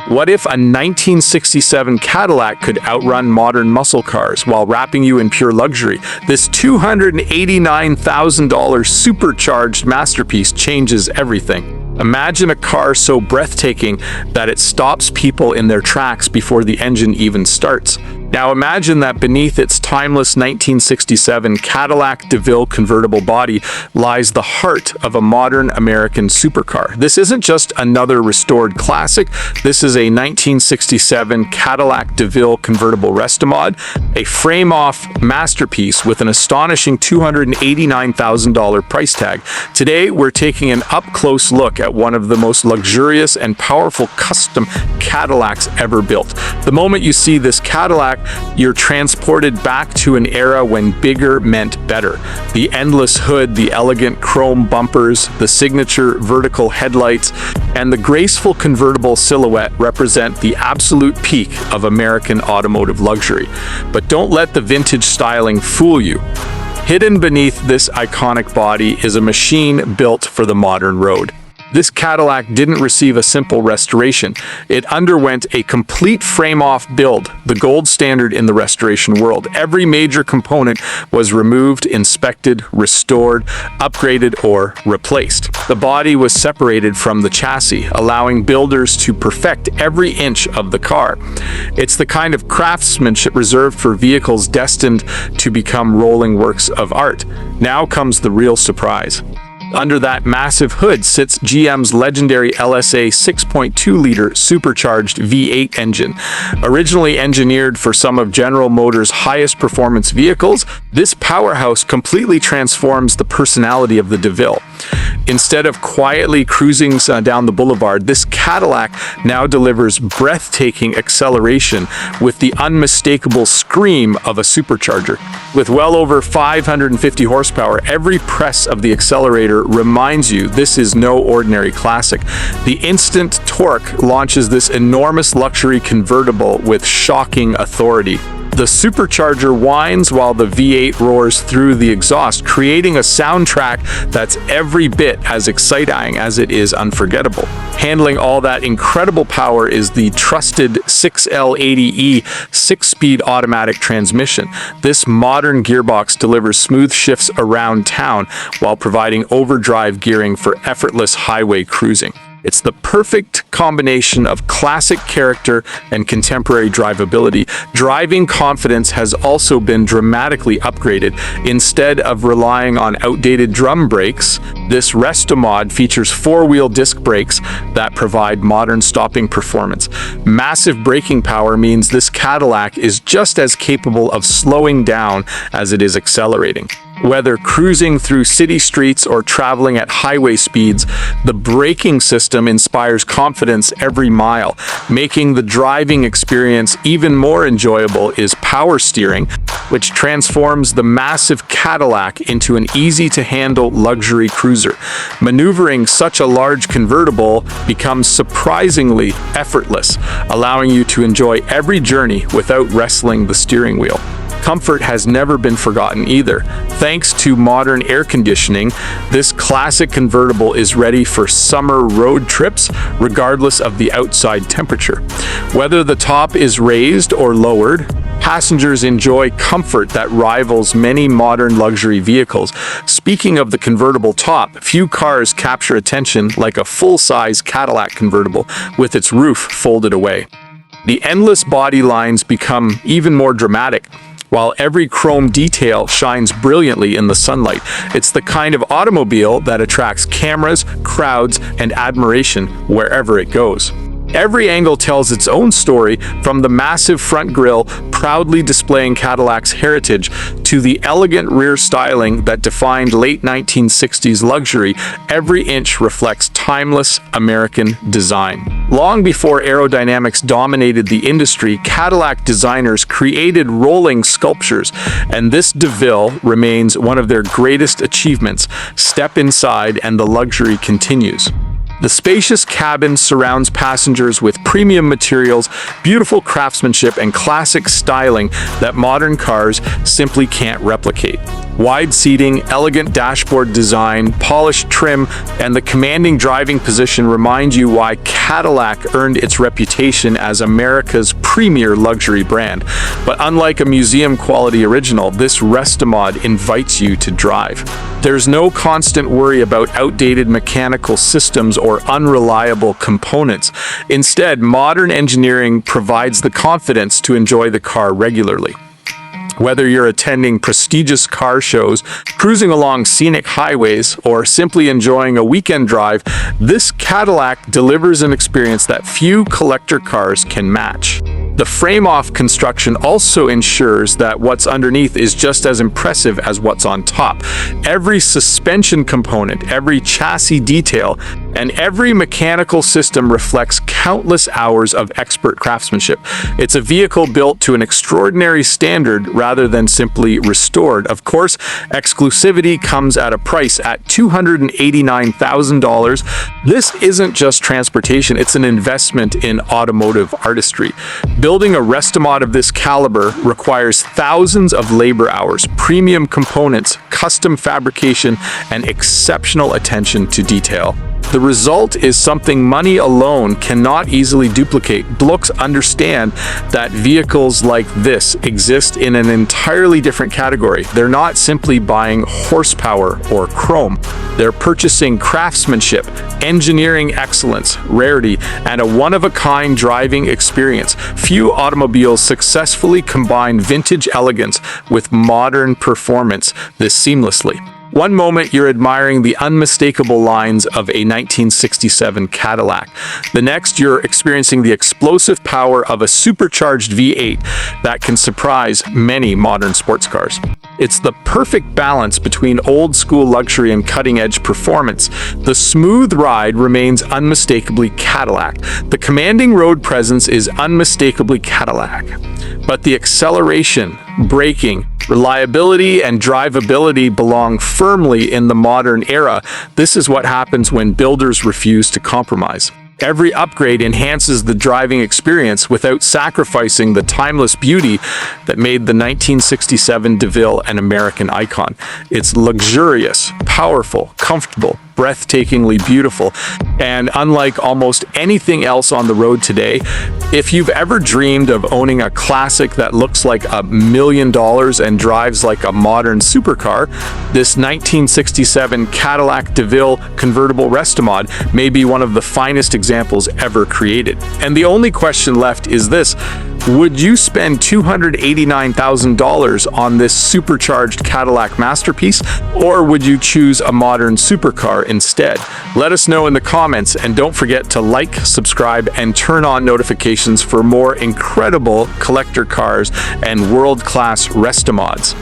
What if a 1967 Cadillac could outrun modern muscle cars while wrapping you in pure luxury? This $289,000 supercharged masterpiece changes everything. Imagine a car so breathtaking that it stops people in their tracks before the engine even starts. Now imagine that beneath its timeless 1967 Cadillac DeVille convertible body lies the heart of a modern American supercar. This isn't just another restored classic. This is a 1967 Cadillac DeVille Convertible Restomod, a frame-off masterpiece with an astonishing $289,000 price tag. Today, we're taking an up-close look at one of the most luxurious and powerful custom Cadillacs ever built. The moment you see this Cadillac, you're transported back to an era when bigger meant better. The endless hood, the elegant chrome bumpers, the signature vertical headlights, and the graceful convertible silhouette represent the absolute peak of American automotive luxury. But don't let the vintage styling fool you. Hidden beneath this iconic body is a machine built for the modern road. This Cadillac didn't receive a simple restoration. It underwent a complete frame-off build, the gold standard in the restoration world. Every major component was removed, inspected, restored, upgraded, or replaced. The body was separated from the chassis, allowing builders to perfect every inch of the car. It's the kind of craftsmanship reserved for vehicles destined to become rolling works of art. Now comes the real surprise. Under that massive hood sits GM's legendary LSA 6.2-liter supercharged V8 engine. Originally engineered for some of General Motors' highest performance vehicles, this powerhouse completely transforms the personality of the DeVille. Instead of quietly cruising down the boulevard, this Cadillac now delivers breathtaking acceleration with the unmistakable scream of a supercharger. With well over 550 horsepower, every press of the accelerator reminds you this is no ordinary classic. The instant torque launches this enormous luxury convertible with shocking authority. The supercharger whines while the V8 roars through the exhaust, creating a soundtrack that's every bit as exciting as it is unforgettable. Handling all that incredible power is the trusted 6L80E 6-speed automatic transmission. This modern gearbox delivers smooth shifts around town while providing overdrive gearing for effortless highway cruising. It's the perfect combination of classic character and contemporary drivability. Driving confidence has also been dramatically upgraded. Instead of relying on outdated drum brakes, this Restomod features 4-wheel disc brakes that provide modern stopping performance. Massive braking power means this Cadillac is just as capable of slowing down as it is accelerating. Whether cruising through city streets or traveling at highway speeds, the braking system inspires confidence every mile. Making the driving experience even more enjoyable is power steering, which transforms the massive Cadillac into an easy-to-handle luxury cruiser. Maneuvering such a large convertible becomes surprisingly effortless, allowing you to enjoy every journey without wrestling the steering wheel. Comfort has never been forgotten either. Thanks to modern air conditioning, this classic convertible is ready for summer road trips, regardless of the outside temperature. Whether the top is raised or lowered, passengers enjoy comfort that rivals many modern luxury vehicles. Speaking of the convertible top, few cars capture attention like a full-size Cadillac convertible with its roof folded away. The endless body lines become even more dramatic, while every chrome detail shines brilliantly in the sunlight. It's the kind of automobile that attracts cameras, crowds, and admiration wherever it goes. Every angle tells its own story, from the massive front grille proudly displaying Cadillac's heritage to the elegant rear styling that defined late 1960s luxury. Every inch reflects timeless American design. Long before aerodynamics dominated the industry, Cadillac designers created rolling sculptures, and this DeVille remains one of their greatest achievements. Step inside and the luxury continues. The spacious cabin surrounds passengers with premium materials, beautiful craftsmanship, and classic styling that modern cars simply can't replicate. Wide seating, elegant dashboard design, polished trim, and the commanding driving position remind you why Cadillac earned its reputation as America's premier luxury brand. But unlike a museum-quality original, this Restomod invites you to drive. There's no constant worry about outdated mechanical systems or unreliable components. Instead, modern engineering provides the confidence to enjoy the car regularly. Whether you're attending prestigious car shows, cruising along scenic highways, or simply enjoying a weekend drive, this Cadillac delivers an experience that few collector cars can match. The frame-off construction also ensures that what's underneath is just as impressive as what's on top. Every suspension component, every chassis detail, and every mechanical system reflects countless hours of expert craftsmanship. It's a vehicle built to an extraordinary standard rather than simply restored. Of course, exclusivity comes at a price at $289,000. This isn't just transportation, it's an investment in automotive artistry. Building a Restomod of this caliber requires thousands of labor hours, premium components, custom fabrication, and exceptional attention to detail. The result is something money alone cannot easily duplicate. Looks understand that vehicles like this exist in an entirely different category. They're not simply buying horsepower or chrome. They're purchasing craftsmanship, engineering excellence, rarity, and a one-of-a-kind driving experience. Few automobiles successfully combine vintage elegance with modern performance this seamlessly. One moment you're admiring the unmistakable lines of a 1967 Cadillac. The next you're experiencing the explosive power of a supercharged V8 that can surprise many modern sports cars. It's the perfect balance between old-school luxury and cutting-edge performance. The smooth ride remains unmistakably Cadillac. The commanding road presence is unmistakably Cadillac. But the acceleration, braking, reliability, and drivability belong firmly in the modern era. This is what happens when builders refuse to compromise. Every upgrade enhances the driving experience without sacrificing the timeless beauty that made the 1967 DeVille an American icon. It's luxurious, powerful, comfortable, breathtakingly beautiful, and unlike almost anything else on the road today, if you've ever dreamed of owning a classic that looks like $1 million and drives like a modern supercar, this 1967 Cadillac DeVille Convertible Restomod may be one of the finest examples ever created. And the only question left is this: would you spend $289,000 on this supercharged Cadillac masterpiece, or would you choose a modern supercar instead? Let us know in the comments, and don't forget to like, subscribe, and turn on notifications for more incredible collector cars and world-class Restomods.